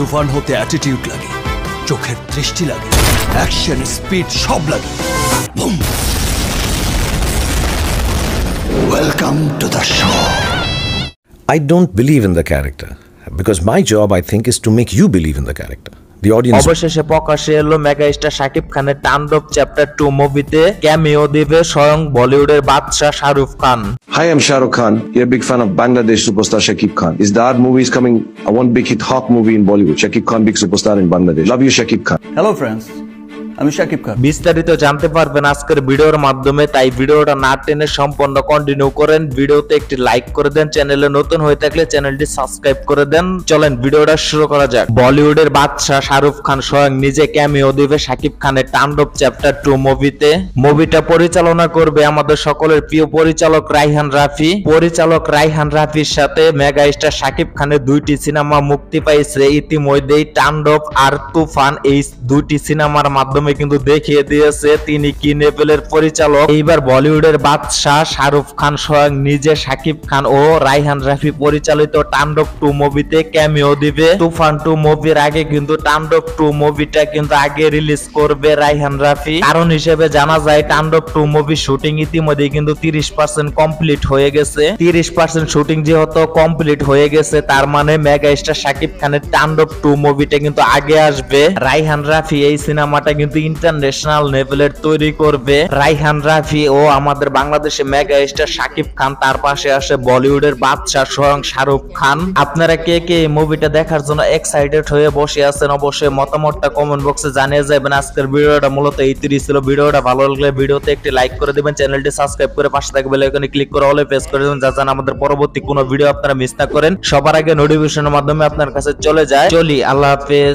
তুফান হতে অ্যাটিটিউড লাগে, চোখের দৃষ্টি লাগে, অ্যাকশন স্পিড সব লাগে। Broom. Welcome to the show. I don't believe in the character because my job, I think, is to make you believe in the character. The audience. অবশেষে প্রকাশে এলো মেগা স্টার শাকিব খানের তাণ্ডব চ্যাপ্টার 2 মুভিতে cameo দিবে স্বয়ং বলিউডের বাদশা Shahrukh Khan. Hi, I'm Shah Rukh Khan. You're a big fan of Bangladesh superstar Shakib Khan. Is the art movie is coming? One big hit Hawk movie in Bollywood. Shakib Khan, big superstar in Bangladesh. Love you, Shakib Khan. Hello, friends. আমি শাকিব খান। বিস্তারিত জানতে পারবেন আজকের ভিডিওর মাধ্যমে, তাই ভিডিওটা না টেনে সম্পূর্ণ কন্টিনিউ করেন। ভিডিওতে একটি লাইক করে দেন, চ্যানেলে নতুন হয়ে থাকলে চ্যানেলটি সাবস্ক্রাইব করে দেন। চলেন ভিডিওটা শুরু করা যাক। বলিউডের বাদশা শাহরুখ খান স্বয়ং নিজে ক্যামিও দিবে শাকিব খানের তাণ্ডব চ্যাপ্টার 2 মুভিতে। মুভিটা পরিচালনা করবে আমাদের সকলের প্রিয় পরিচালক রায়হান রাফি। পরিচালক রায়হান রাফির সাথে মেগা স্টার শাকিব খানের দুইটি সিনেমা মুক্তি পাইছে ইতিমধ্যেই, তাণ্ডব আর তুফান। এই দুইটি সিনেমার মাধ্যমে কিন্তু দেখিয়ে দিয়েছে তিনি কি লেভেলের পরিচালক। এইবার বলিউডের বাদশা শাহরুখ খান স্বয়ং নিজে শাকিব খান ও রায়হান রাফি পরিচালিত তাণ্ডব 2 মুভিতে ক্যামিও দিবে। তুফান 2 মুভির আগে কিন্তু তাণ্ডব 2 মুভিটা কিন্তু আগে রিলিজ করবে রায়হান রাফি। কারণ হিসেবে জানা যায় তাণ্ডব 2 মুভি শুটিং ইতিমধ্যে কিন্তু 30% কমপ্লিট হয়ে গেছে। 30% শুটিং যেহেতু কমপ্লিট হয়ে গেছে, তার মানে মেগা স্টার শাকিব খানের তাণ্ডব 2 মুভিটা কিন্তু আগে আসবে। রায়হান রাফি এই সিনেমাটা কিন্তু ইন্টারন্যাশনাল লেভেলের তৈরি করবে। রায়হান রাফি ও আমাদের বাংলাদেশে মেগা স্টার শাকিব খান, তার পাশে আসে বলিউডের বাদশা স্বয়ং শাহরুখ খান। আপনারা কে কে এই মুভিটা দেখার জন্য এক্সাইটেড হয়ে বসে আছেন অবশ্যই মতামতটা কমেন্ট বক্সে জানিয়ে যাবেন। আজকের ভিডিওটা মূলত এই 30 ছিল। ভিডিওটা ভালো লাগলে ভিডিওতে একটি লাইক করে দিবেন, চ্যানেলটি সাবস্ক্রাইব করে পাশে থাকা বেল আইকনে ক্লিক করে অলে প্রেস করে দিবেন, যাতে আমাদের পরবর্তী কোনো ভিডিও আপনারা মিস না করেন, সবার আগে নোটিফিকেশনের মাধ্যমে আপনার কাছে চলে যায়। চলি, আল্লাহ হাফেজ।